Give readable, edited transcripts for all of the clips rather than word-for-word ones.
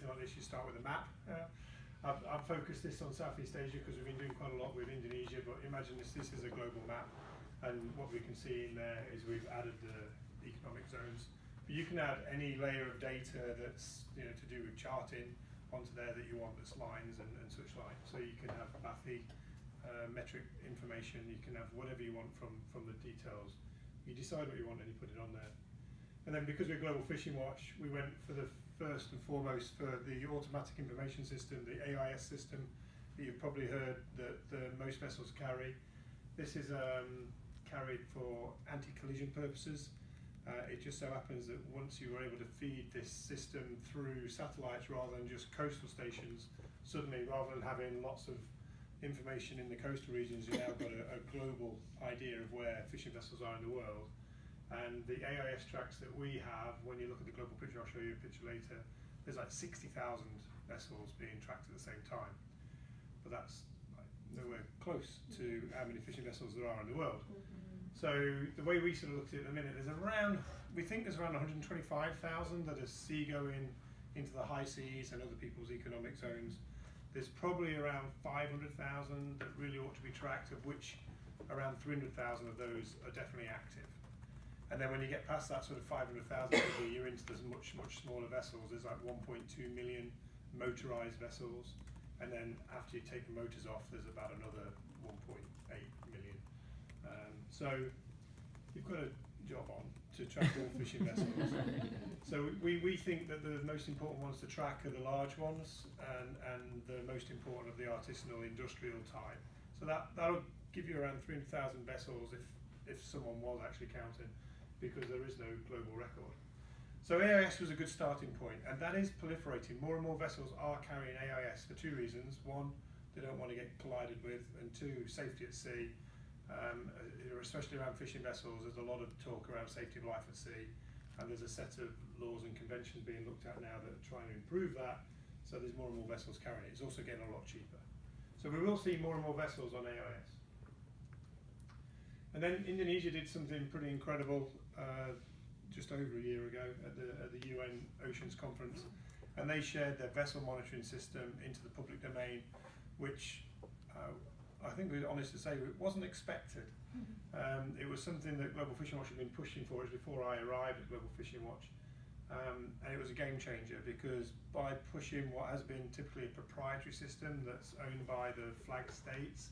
anything like this, you start with a map. I've focused this on Southeast Asia because we've been doing quite a lot with Indonesia, but imagine this is a global map, and what we can see in there is we've added the economic zones. But you can add any layer of data that's to do with charting onto there that you want, that's lines and such like. So you can have bathy, metric information, you can have whatever you want from the details. You decide what you want and you put it on there. And then because we're Global Fishing Watch, we went for the first and foremost for the automatic information system, the AIS system that you've probably heard that most vessels carry. This is carried for anti-collision purposes. It just so happens that once you were able to feed this system through satellites rather than just coastal stations, suddenly rather than having lots of information in the coastal regions, you've now got a global idea of where fishing vessels are in the world. And the AIS tracks that we have, when you look at the global picture, I'll show you a picture later, there's like 60,000 vessels being tracked at the same time. But that's like nowhere close to how many fishing vessels there are in the world. So the way we sort of looked at it at the minute, we think there's around 125,000 that are seagoing into the high seas and other people's economic zones. There's probably around 500,000 that really ought to be tracked, of which around 300,000 of those are definitely active. And then when you get past that sort of 500,000, you're into those much smaller vessels. There's like 1.2 million motorized vessels. And then after you take the motors off, there's about another 1.8 million. So you've got a job on to track all fishing vessels. So we think that the most important ones to track are the large ones and the most important of the artisanal industrial type. So that'll give you around 300,000 vessels if someone was actually counting, because there is no global record. So AIS was a good starting point, and that is proliferating. More and more vessels are carrying AIS for two reasons. One, they don't want to get collided with, and two, safety at sea. Especially around fishing vessels, there's a lot of talk around safety of life at sea, and there's a set of laws and conventions being looked at now that are trying to improve that, so there's more and more vessels carrying it. It's also getting a lot cheaper. So we will see more and more vessels on AIS. And then Indonesia did something pretty incredible just over a year ago at the UN Oceans Conference, and they shared their vessel monitoring system into the public domain, which I think we're honest to say it wasn't expected. It was something that Global Fishing Watch had been pushing for before I arrived at Global Fishing Watch, and it was a game changer, because by pushing what has been typically a proprietary system that's owned by the flag states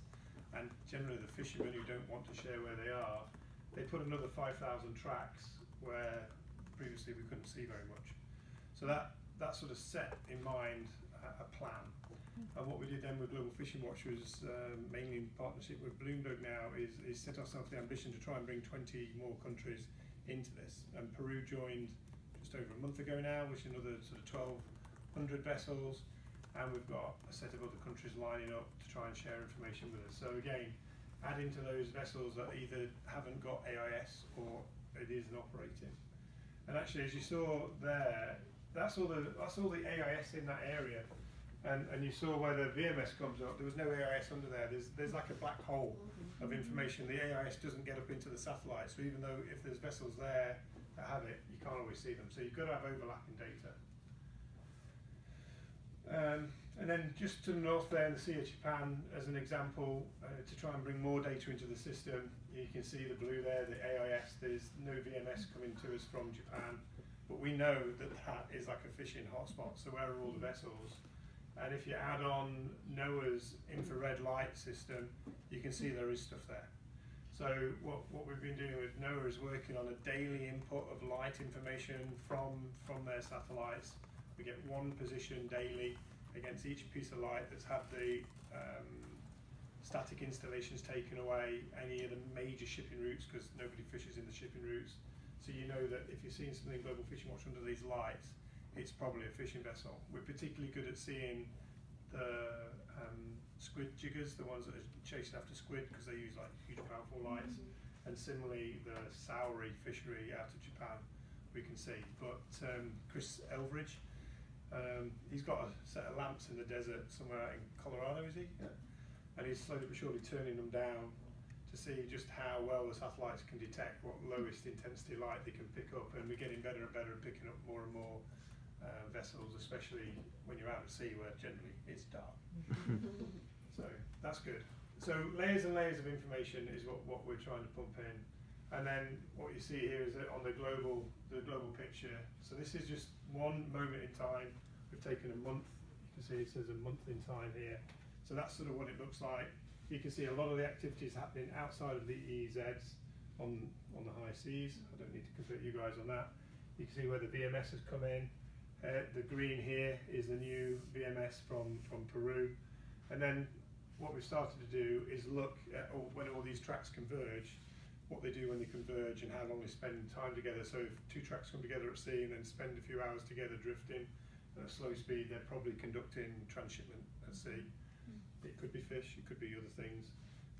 and generally the fishermen who don't want to share where they are, they put another 5,000 tracks where previously we couldn't see very much. So that sort of set in mind a plan. And what we did then with Global Fishing Watch was, mainly in partnership with Bloomberg now, is set ourselves the ambition to try and bring 20 more countries into this. And Peru joined just over a month ago now, which is another sort of 1,200 vessels. And we've got a set of other countries lining up to try and share information with us. So again, adding to those vessels that either haven't got AIS or it isn't operating. And actually, as you saw there, that's all the AIS in that area. And you saw where the VMS comes up, there was no AIS under there. There's like a black hole of information. The AIS doesn't get up into the satellite, so even though if there's vessels there that have it, you can't always see them. So you've got to have overlapping data. And then just to the north there in the Sea of Japan, as an example, to try and bring more data into the system, you can see the blue there, the AIS. There's no VMS coming to us from Japan, but we know that is like a fishing hotspot. So where are all the vessels? And if you add on NOAA's infrared light system, you can see there is stuff there. So what we've been doing with NOAA is working on a daily input of light information from their satellites. We get one position daily against each piece of light that's had the static installations taken away, any of the major shipping routes, because nobody fishes in the shipping routes. So you know that if you're seeing something Global Fishing Watch under these lights, it's probably a fishing vessel. We're particularly good at seeing the squid jiggers, the ones that are chasing after squid, because they use like huge powerful lights. And similarly, the Sauri fishery out of Japan, we can see. But Chris Elveridge, he's got a set of lamps in the desert somewhere out in Colorado, is he? Yeah. And he's slowly but surely turning them down to see just how well the satellites can detect what lowest intensity light they can pick up, and we're getting better and better at picking up more and more vessels, especially when you're out at sea where generally it's dark. So that's good. So layers and layers of information is what we're trying to pump in. And then what you see here is that on the global picture. So this is just one moment in time. We've taken a month. You can see it says a month in time here. So that's sort of what it looks like. You can see a lot of the activities happening outside of the EEZs on the high seas. I don't need to complete you guys on that. You can see where the VMS has come in. The green here is the new VMS from Peru. And then what we've started to do is look at when all these tracks converge, what they do when they converge and how long they spend time together. So if two tracks come together at sea and then spend a few hours together drifting at a slow speed, they're probably conducting transshipment at sea. It could be fish, it could be other things,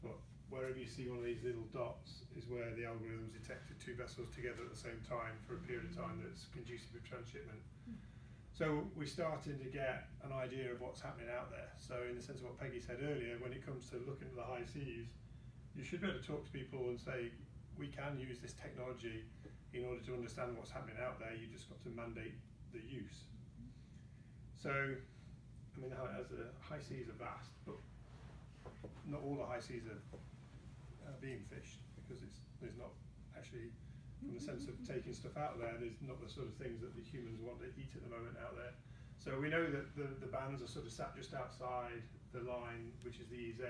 but wherever you see one of these little dots is where the algorithms detected two vessels together at the same time for a period of time that's conducive with transshipment. So we're starting to get an idea of what's happening out there. So in the sense of what Peggy said earlier, when it comes to looking at the high seas, you should be able to talk to people and say, we can use this technology in order to understand what's happening out there. You just got to mandate the use. So, I mean, as the high seas are vast, but not all the high seas are being fished, because there's not actually, from the sense of taking stuff out of there, there's not the sort of things that the humans want to eat at the moment out there. So we know that the bands are sort of sat just outside the line, which is the EZ.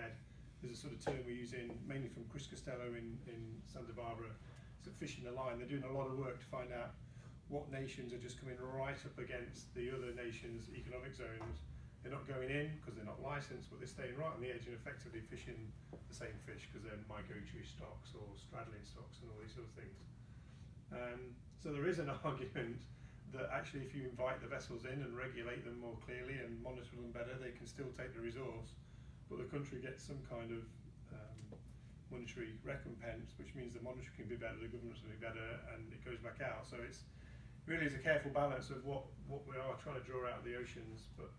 There's a sort of term we're using mainly from Chris Costello in Santa Barbara. So fishing the line, they're doing a lot of work to find out what nations are just coming right up against the other nations' economic zones. They're not going in because they're not licensed, but they're staying right on the edge and effectively fishing the same fish because they're migratory stocks or straddling stocks and all these sort of things. So there is an argument that actually if you invite the vessels in and regulate them more clearly and monitor them better, they can still take the resource, but the country gets some kind of monetary recompense, which means the monitoring can be better, the governance will be better, and it goes back out. So it's really is a careful balance of what we are trying to draw out of the oceans, but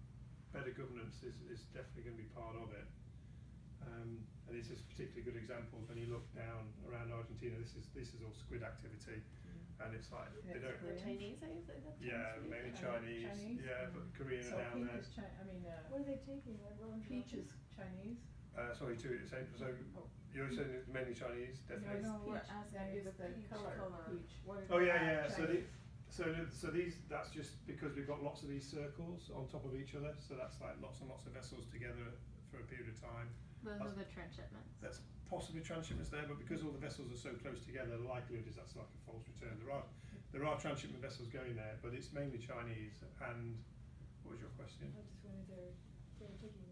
better governance is definitely going to be part of it. And this is a particularly good example when you look down around Argentina. This is all squid activity, and it's like they don't. The Chinese, Yeah, mainly Chinese. Yeah, but Korean so are down there. What are they taking? peach is Chinese. Sorry, so you're saying it's mainly Chinese, definitely. No, Peach. is the color. Peach. Oh yeah. So these that's just because we've got lots of these circles on top of each other. So that's like lots and lots of vessels together for a period of time. Those are the transshipments. That's possibly transshipments there, but because all the vessels are so close together, the likelihood is that's like a false return. There are transshipment vessels going there, but it's mainly Chinese. And what was your question? I just wanted they're taking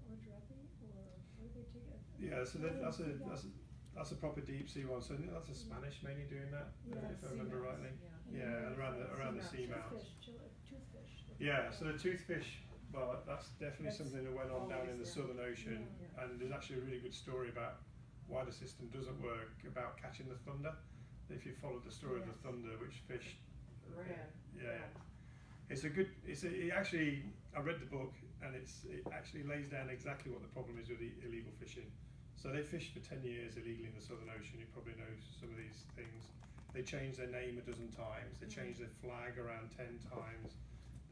ordrappy, or what are they taking? Yeah, so that's a proper deep sea one. So I think that's a Spanish mainly doing that, if I remember rightly. Yeah, and around the seamounts. Toothfish. Yeah, so the toothfish, well, that's definitely something that went on down in the Southern Ocean, and there's actually a really good story about why the system doesn't work, about catching the thunder. If you followed the story of the thunder, which fish Ran. Yeah. I read the book, and it actually lays down exactly what the problem is with the illegal fishing. So they fished for 10 years illegally in the Southern Ocean. You probably know some of these things. They changed their name a dozen times. They changed their flag around 10 times.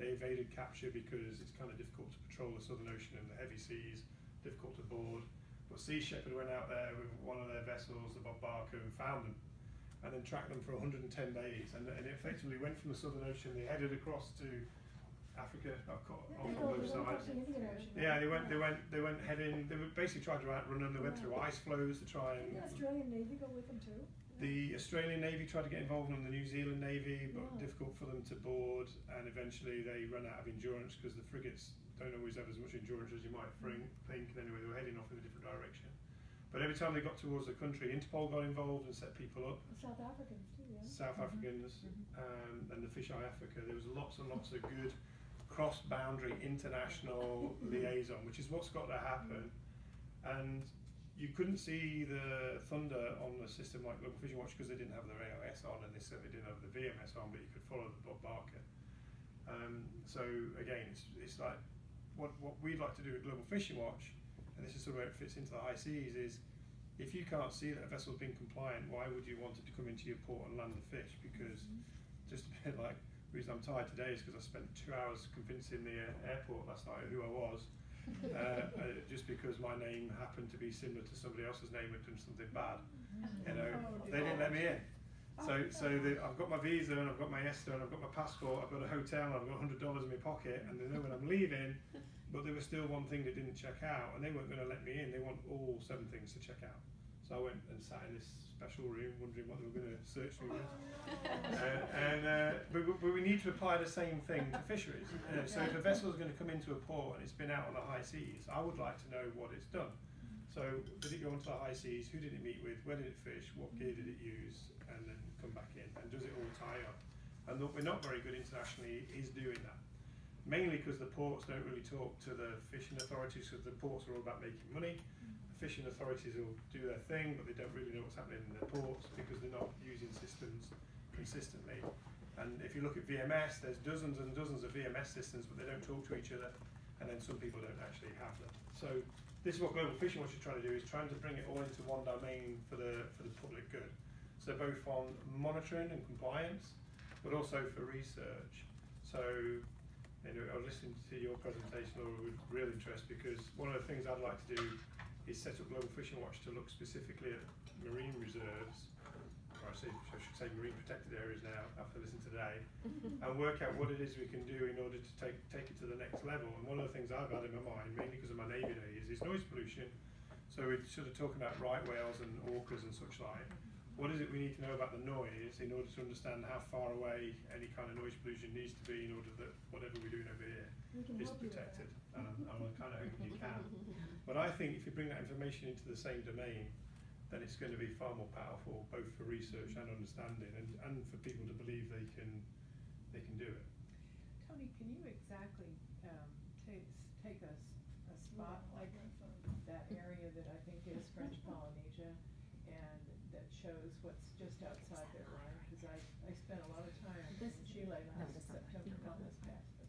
They evaded capture because it's kind of difficult to patrol the Southern Ocean in the heavy seas, difficult to board. But Sea Shepherd went out there with one of their vessels, the Bob Barker, and found them, and then tracked them for 110 days. And it effectively went from the Southern Ocean. They headed across to Africa, off on both sides. Yeah, they went heading. They basically tried to outrun them. They went through ice flows to try and. Did the Australian Navy go with them too? The Australian Navy tried to get involved in the New Zealand Navy, but difficult for them to board, and eventually they ran out of endurance because the frigates don't always have as much endurance as you might think. Anyway, they were heading off in a different direction. But every time they got towards the country, Interpol got involved and set people up. South Africans too, yeah. South Africans and the Fish Eye Africa. There was lots and lots of good cross-boundary international liaison, which is what's got to happen. And you couldn't see the thunder on the system like Global Fishing Watch because they didn't have their AOS on, and they certainly didn't have the VMS on, but you could follow the Bob Barker. So again, it's like what we'd like to do with Global Fishing Watch, and this is sort of where it fits into the high seas, is if you can't see that a vessel's been compliant, why would you want it to come into your port and land the fish? Because just a bit like the reason I'm tired today is because I spent 2 hours convincing the airport last night who I was, just because my name happened to be similar to somebody else's name had done something bad. You know, they didn't let me in. I've got my visa and I've got my ESTA and I've got my passport, I've got a hotel and I've got $100 in my pocket, and they know when I'm leaving, but there was still one thing that didn't check out, and they weren't going to let me in. They want all 7 things to check out. So I went and sat in this special room wondering what they were going to search me with. But we need to apply the same thing to fisheries. So if a vessel is going to come into a port and it's been out on the high seas, I would like to know what it's done. So did it go onto the high seas? Who did it meet with? Where did it fish? What gear did it use? And then come back in. And does it all tie up? And what we're not very good internationally is doing that. Mainly because the ports don't really talk to the fishing authorities, because the ports are all about making money. The fishing authorities will do their thing, but they don't really know what's happening in their ports because they're not using systems consistently. And if you look at VMS, there's dozens and dozens of VMS systems, but they don't talk to each other, and then some people don't actually have them. So this is what Global Fishing Watch is trying to do, is trying to bring it all into one domain for the public good. So both on monitoring and compliance, but also for research. So I was listening to your presentation, Laura, with real interest, because one of the things I'd like to do is set up Global Fishing Watch to look specifically at marine reserves, or I should say marine protected areas now after listening today, and work out what it is we can do in order to take it to the next level. And one of the things I've had in my mind, mainly because of my Navy days, is noise pollution. So we're sort of talking about right whales and orcas and such like. What is it we need to know about the noise in order to understand how far away any kind of noise pollution needs to be in order that whatever we're doing over here is protected? And I'm kind of hoping you can. But I think if you bring that information into the same domain, then it's going to be far more powerful, both for research and understanding, and for people to believe they can do it. Tony, can you exactly take a spot like that area that I think is French Polynesia, and that shows what's just outside their line? Because I spent a lot of time in Chile last September, not this past, but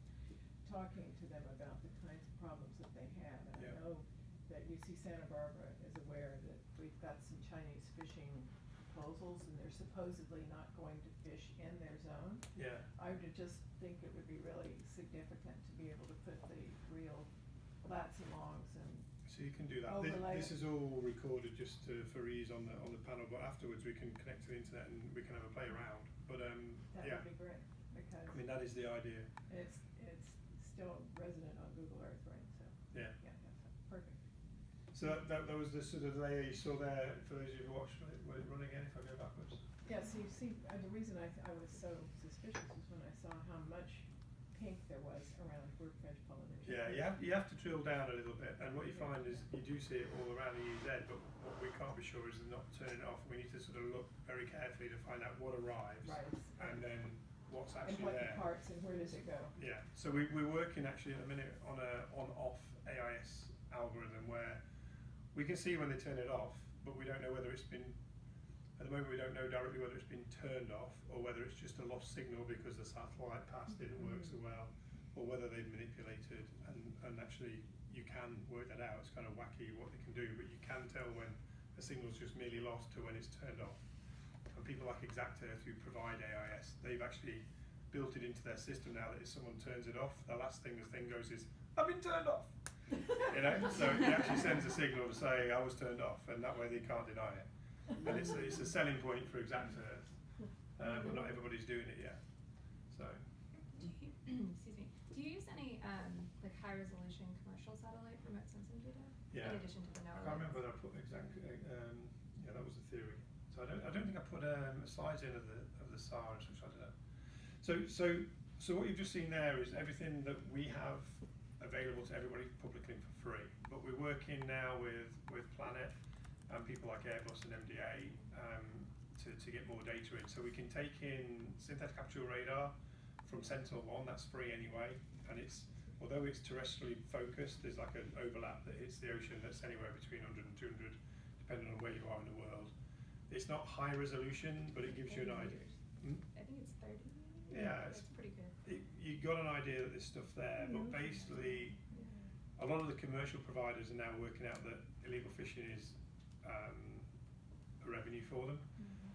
talking to them about the kinds of problems that they have. And I know that UC Santa Barbara is aware that we've got some Chinese fishing proposals, and they're supposedly not going to fish in their zone. Yeah. I would just think it would be really significant to be able to put the real flats and logs and So you can do that. overlay This is all recorded just for ease on the panel, but afterwards we can connect to the internet and we can have a play around. But that yeah, would be great, because I mean that is the idea. it's still resident on Google Earth, right? So Yeah. that's perfect. So that was the sort of layer you saw there. For those of you who watched, will it run again if I go backwards? Yeah, so you see, the reason I was so suspicious was when I saw how much pink there was around where French Polynesia. Yeah, you have to drill down a little bit, and what you find is you do see it all around the EZ, but what we can't be sure is not turning it off. We need to sort of look very carefully to find out what arrives, Right. and then what's And actually what there. departs and where does it go? Yeah, so we're working actually at the minute on a on-off AIS algorithm where we can see when they turn it off, but we don't know whether it's been, at the moment we don't know directly whether it's been turned off or whether it's just a lost signal because the satellite pass didn't work so well, or whether they've manipulated, and actually you can work that out. It's kind of wacky what they can do, but you can tell when a signal's just merely lost to when it's turned off. And people like Exact Earth who provide AIS, they've actually built it into their system now that if someone turns it off, the last thing the thing goes is, I've been turned off. You know, so it actually sends a signal to say I was turned off, and that way they can't deny it. And it's a selling point for Exact Earth, but not everybody's doing it yet. So. Excuse me. Do you use any like high resolution commercial satellite remote sensing data? Yeah. In addition to the NOAA? I can't remember whether I put exact. Yeah, that was the theory. So I don't think I put slides in of the SAR and such. I don't know. So what you've just seen there is everything that we have available to everybody publicly for free. But we're working now with Planet and people like Airbus and MDA to get more data in. So we can take in synthetic aperture radar from Sentinel-1, that's free anyway, and although it's terrestrially focused, there's like an overlap that hits the ocean that's anywhere between 100 and 200, depending on where you are in the world. It's not high resolution, but it gives you an idea. I think it's 30. Yeah, it's pretty good. You got an idea that there's stuff there, but basically, a lot of the commercial providers are now working out that illegal fishing is revenue for them,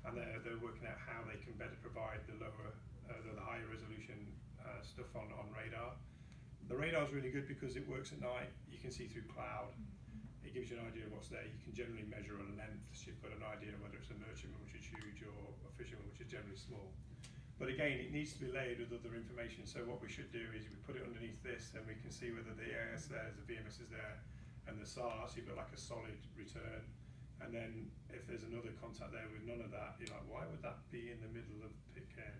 and they're working out how they can better provide the higher resolution stuff on radar. The radar is really good because it works at night. You can see through cloud. It gives you an idea of what's there. You can generally measure a length, so you've got an idea of whether it's a merchantman, which is huge, or a fisherman, which is generally small. But again, it needs to be layered with other information. So what we should do is we put it underneath this, and we can see whether the AIS there, the VMS is there, and the SAR, so you've got like a solid return. And then if there's another contact there with none of that, you're like, why would that be in the middle of Pitcairn?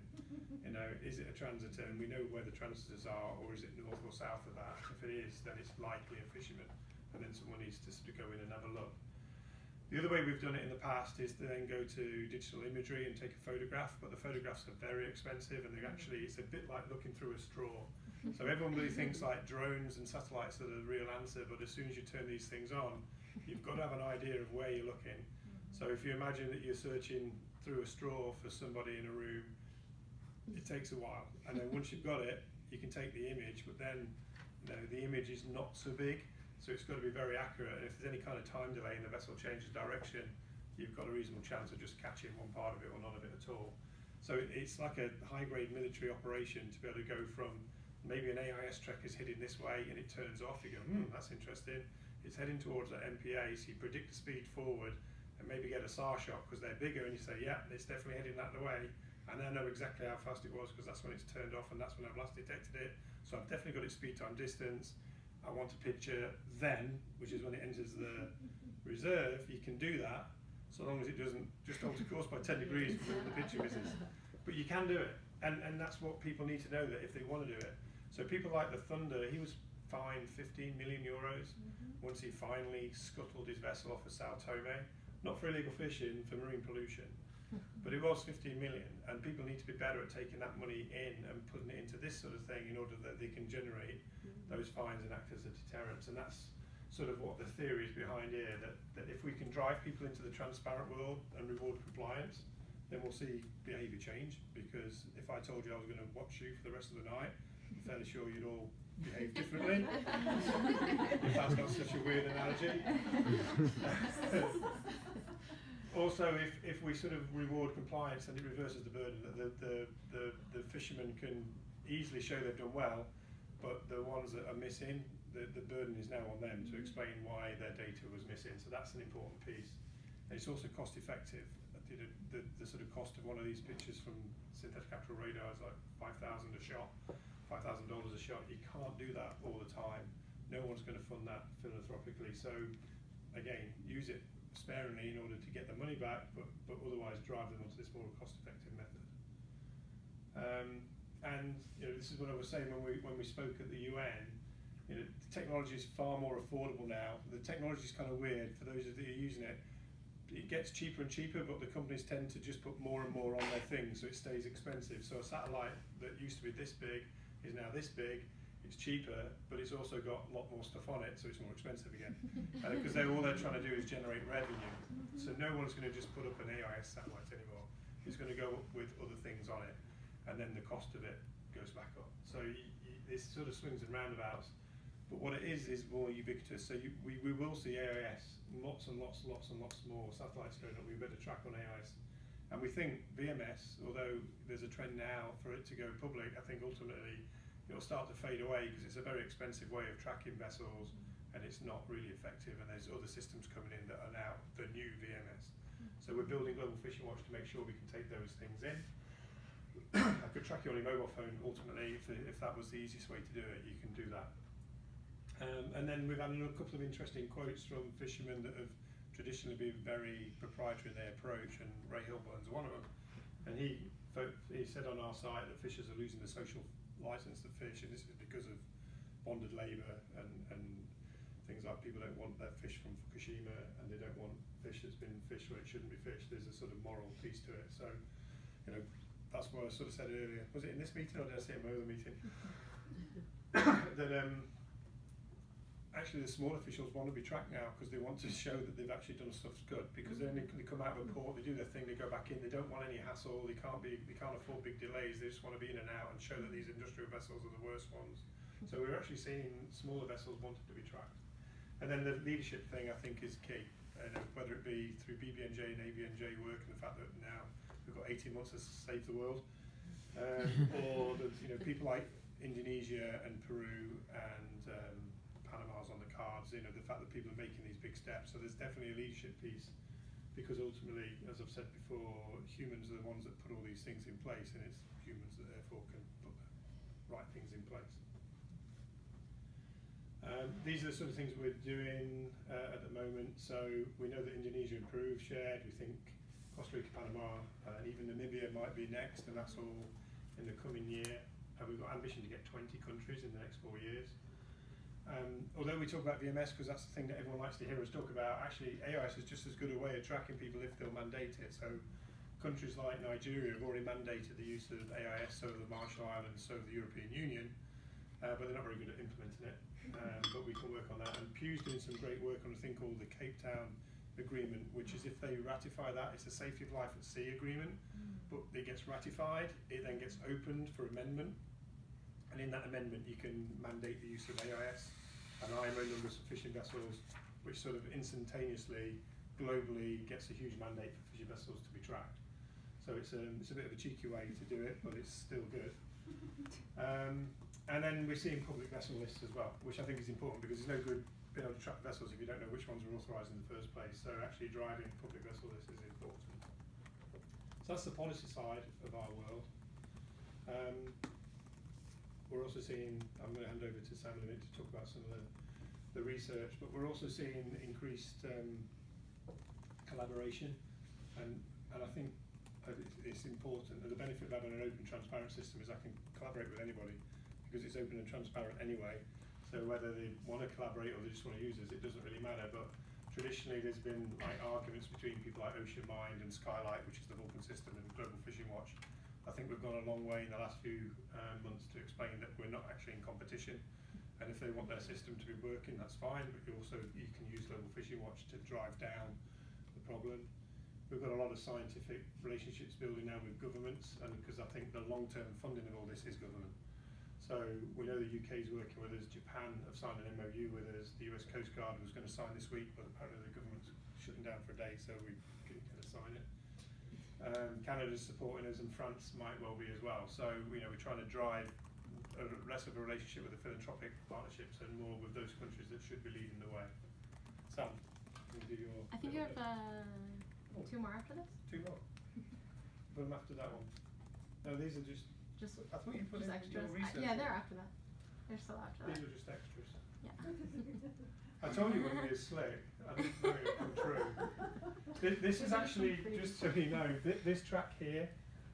You know, is it a transitor? And we know where the transitors are, or is it north or south of that? If it is, then it's likely a fisherman, and then someone needs to sort of go in and have a look. The other way we've done it in the past is to then go to digital imagery and take a photograph, but the photographs are very expensive, and they're actually, it's a bit like looking through a straw. So everyone really thinks like drones and satellites are the real answer, but as soon as you turn these things on, you've got to have an idea of where you're looking. So if you imagine that you're searching through a straw for somebody in a room, it takes a while, and then once you've got it, you can take the image, but then the image is not so big, so it's got to be very accurate. And if there's any kind of time delay and the vessel changes direction, you've got a reasonable chance of just catching one part of it or none of it at all. So it's like a high-grade military operation to be able to go from maybe an AIS track is heading this way and it turns off. You go, that's interesting. It's heading towards the MPA, so you predict the speed forward and maybe get a SAR shot because they're bigger, and you say, yeah, it's definitely heading that way. And I know exactly how fast it was because that's when it's turned off and that's when I've last detected it. So I've definitely got its speed time distance. I want a picture then, which is when it enters the reserve. You can do that so long as it doesn't just alter course by 10 degrees before the picture misses. But you can do it, and that's what people need to know, that if they want to do it. So people like the Thunder, he was fined 15 million euros once he finally scuttled his vessel off of Sao Tome, not for illegal fishing, for marine pollution. But it was 15 million, and people need to be better at taking that money in and putting it into this sort of thing in order that they can generate those fines and act as a deterrent. And that's sort of what the theory is behind here, that if we can drive people into the transparent world and reward compliance, then we'll see behaviour change. Because if I told you I was going to watch you for the rest of the night, I'm fairly sure you'd all behave differently. If that's not such a weird analogy. Also, if we sort of reward compliance, and it reverses the burden, that the fishermen can easily show they've done well, but the ones that are missing, the burden is now on them to explain why their data was missing. So that's an important piece. And it's also cost effective. The sort of cost of one of these pictures from synthetic captural radar is like $5,000 a shot, $5,000 a shot. You can't do that all the time. No one's going to fund that philanthropically. So again, use it sparingly in order to get the money back, but otherwise drive them onto this more cost-effective method. And this is what I was saying when we spoke at the UN. The technology is far more affordable now. The technology is kind of weird for those that are using it. It gets cheaper and cheaper, but the companies tend to just put more and more on their things, so it stays expensive. So a satellite that used to be this big is now this big. It's cheaper, but it's also got a lot more stuff on it, so it's more expensive again. Because all they're trying to do is generate revenue. So no one's going to just put up an AIS satellite anymore. It's going to go up with other things on it, and then the cost of it goes back up. So this sort of swings and roundabouts. But what it is more ubiquitous. So we will see AIS, lots and lots more satellites going up. We better track on AIS. And we think VMS, although there's a trend now for it to go public, I think ultimately it'll start to fade away because it's a very expensive way of tracking vessels, and it's not really effective, and there's other systems coming in that are now the new VMS. So we're building Global Fishing Watch to make sure we can take those things in. I could track you on your mobile phone ultimately, if that was the easiest way to do it, you can do that. And then we've had a couple of interesting quotes from fishermen that have traditionally been very proprietary in their approach, and Ray Hilburn's one of them. And he said on our site that fishers are losing the social license to fish, and this is because of bonded labour and things like people don't want their fish from Fukushima, and they don't want fish that's been fished where it shouldn't be fished. There's a sort of moral piece to it. So, that's what I sort of said earlier. Was it in this meeting or did I say it in my other meeting? That actually the smaller officials want to be tracked now because they want to show that they've actually done stuff good. Because then they come out of a port, they do their thing, they go back in. They don't want any hassle. They can't afford big delays. They just want to be in and out and show that these industrial vessels are the worst ones. So we're actually seeing smaller vessels wanting to be tracked. And then the leadership thing, I think, is key. whether it be through BBNJ and ABNJ work and the fact that now we've got 18 months to save the world, or the, people like Indonesia and Peru and Panama's on the cards. The fact that people are making these big steps. So there's definitely a leadership piece, because ultimately, as I've said before, humans are the ones that put all these things in place, and it's humans that therefore can put the right things in place. These are the sort of things we're doing at the moment. So we know that Indonesia and Peru have shared. We think Costa Rica, Panama, and even Namibia might be next, and that's all in the coming year. We've got ambition to get 20 countries in the next 4 years. Although we talk about VMS because that's the thing that everyone likes to hear us talk about, actually AIS is just as good a way of tracking people if they'll mandate it. So countries like Nigeria have already mandated the use of AIS, so have the Marshall Islands, so have the European Union, but they're not very good at implementing it. But we can work on that. And Pew's doing some great work on a thing called the Cape Town Agreement, which is if they ratify that, it's a safety of life at sea agreement, but it gets ratified, it then gets opened for amendment, and in that amendment you can mandate the use of AIS and IMO numbers for fishing vessels, which sort of instantaneously, globally, gets a huge mandate for fishing vessels to be tracked. So it's a bit of a cheeky way to do it, but it's still good. And then we're seeing public vessel lists as well, which I think is important, because there's no good being able to track vessels if you don't know which ones are authorised in the first place. So actually driving public vessel lists is important. So that's the policy side of our world. We're also seeing, I'm going to hand over to Sam in a minute to talk about some of the research, but we're also seeing increased collaboration, and I think it's important. And the benefit of having an open, transparent system is I can collaborate with anybody, because it's open and transparent anyway. So whether they want to collaborate or they just want to use us, it doesn't really matter. But traditionally there's been like arguments between people like Ocean Mind and Skylight, which is the Vulcan system, and Global Fishing Watch. I think we've gone a long way in the last few months to explain that we're not actually in competition, and if they want their system to be working, that's fine, but you can use Global Fishing Watch to drive down the problem. We've got a lot of scientific relationships building now with governments, and because I think the long-term funding of all this is government. So we know the UK is working with us, Japan have signed an MOU with us, the US Coast Guard was going to sign this week, but apparently the government's shutting down for a day, so we couldn't get a sign it. Canada's supporting us, and France might well be as well. So we're trying to drive less of a relationship with the philanthropic partnerships and more with those countries that should be leading the way. Sam, can you do your... I think you have 2 more after this? 2 more. Put them after that one. No, these are just I thought you put in extras. your research. Yeah, they're after that. They're still after that. These are just extras. Yeah. I told you it wouldn't be as slick. I didn't know it would come true. This is actually, just so you know, this track here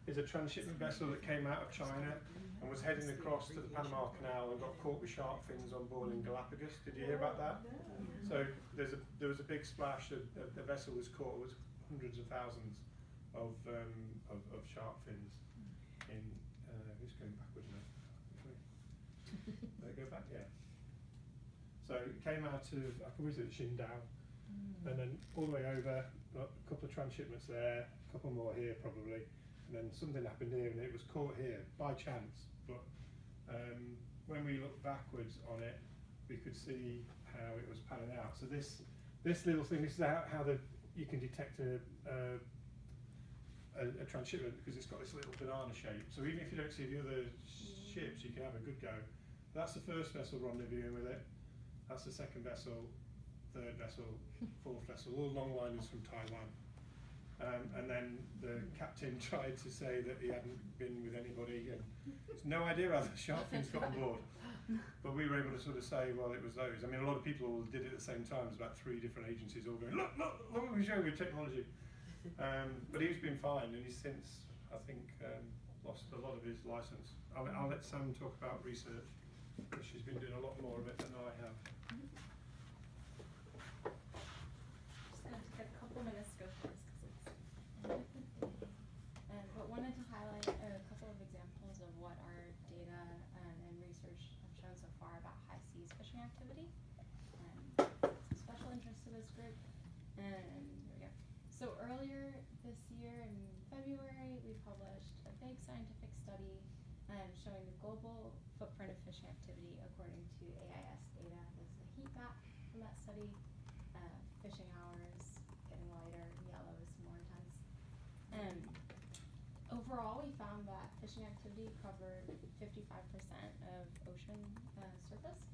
is a transshipment vessel that came out of China and was heading across to the Panama Canal and got caught with shark fins on board in Galapagos. Did you hear about that? So there was a big splash. The vessel was caught with hundreds of thousands of shark fins in. Who's going backwards now? They go back, yeah. So it came out of, I can visit Qingdao, and then all the way over, a couple of transshipments there, a couple more here probably, and then something happened here and it was caught here by chance. But when we looked backwards on it, we could see how it was panning out. So this little thing, this is how you can detect a transshipment, because it's got this little banana shape. So even if you don't see the other ships, you can have a good go. That's the first vessel rendezvousing with it. That's the second vessel, third vessel, fourth vessel, all longliners from Taiwan. And then the captain tried to say that he hadn't been with anybody, and there's no idea how the shark fins got on board. But we were able to sort of say, well, it was those. I mean, a lot of people all did it at the same time. There's about 3 different agencies all going, look what we show with technology. But he's been fine, and he's since, I think, lost a lot of his license. I'll let Sam talk about research, because she's been doing a lot more of it than I have. Just going to take a couple minutes to go through this because it's but wanted to highlight a couple of examples of what our data and research have shown so far about high seas fishing activity. Some special interest to this group. And here we go. So earlier this year in February, we published a big scientific study showing the global footprint of fishing activity according to AIS data. This is a heat map from that study, fishing hours, overall, we found that fishing activity covered 55% of ocean surface,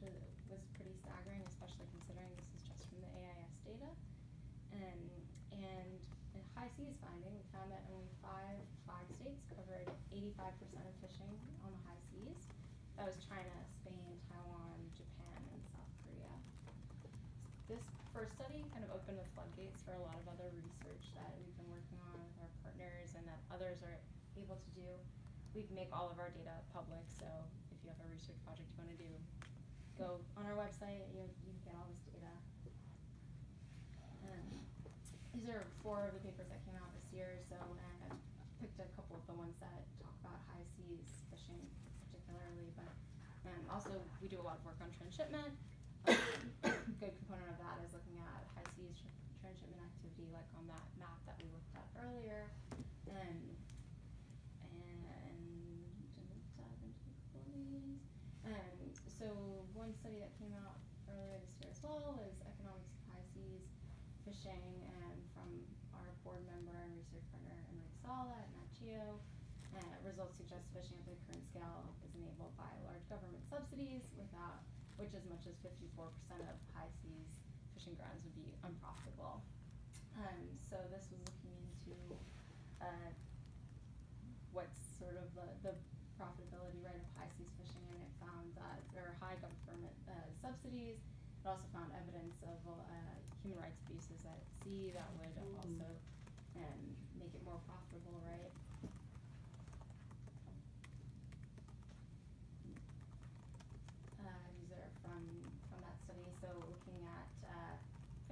which was pretty staggering, especially considering this is just from the AIS data. And in high seas finding, we found that only five states covered 85% of fishing on the high seas. That was China, Spain, Taiwan, Japan, and South Korea. This first study kind of opened the floodgates for a lot of other research that we've been working on with our partners and that others are able to do. We make all of our data public, so if you have a research project you want to do, go on our website, you can get all this data. These are 4 of the papers that came out this year, so and I picked a couple of the ones that talk about high seas fishing particularly, but also we do a lot of work on transshipment. A good component of that is looking at high seas transshipment activity, like on that map that we looked at earlier. And so one study that came out earlier this year as well is economics of high seas fishing, from our board member and research partner Enrique Sala at Nat Geo. Results suggest fishing at the current scale is enabled by large government subsidies, without which as much as 54% of high seas fishing grounds would be unprofitable. So this was looking into what's sort of the profitability rate of high seas fishing, and it found that there are high government subsidies. It also found evidence of human rights abuses at sea that would also make it more profitable, right? These are from that study. So looking at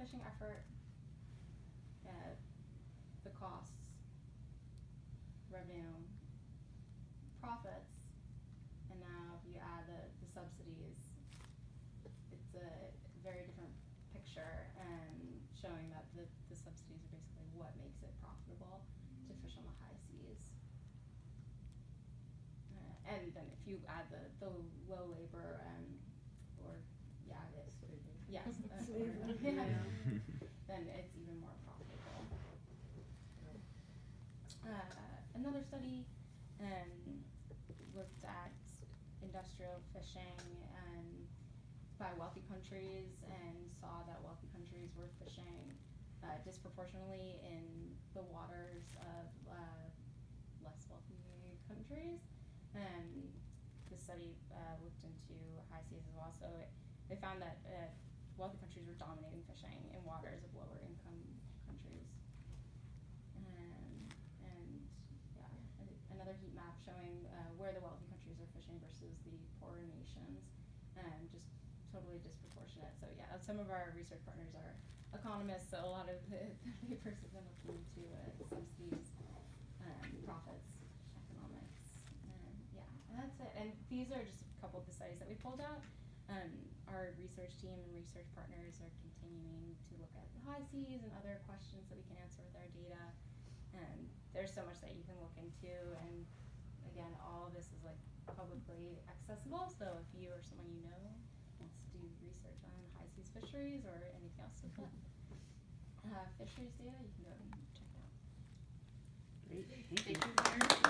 fishing effort, the costs, revenue, profits, and now if you add the subsidies, it's a very different picture, and showing that the subsidies are basically what makes it profitable to fish on the high seas. And then if you add the low labor then it's even more profitable. Another study looked at industrial fishing by wealthy countries, and saw that wealthy countries were fishing disproportionately in the waters of less wealthy countries. And the study looked into high seas as well. So they found that wealthy countries were dominating fishing in waters of lower income countries. Another heat map showing where the wealthy countries are fishing versus the poorer nations, just totally disproportionate. So yeah, some of our research partners are economists, so a lot of the papers have been looking into subsidies, profits, economics, and that's it. And these are just a couple of the studies that we pulled out. Our research team and research partners are continuing to look at the high seas and other questions that we can answer with our data. There's so much that you can look into, and again, all of this is like publicly accessible, so if you or someone you know wants to do research on high seas fisheries or anything else with that fisheries data, you can go and check it out. Great, thank you.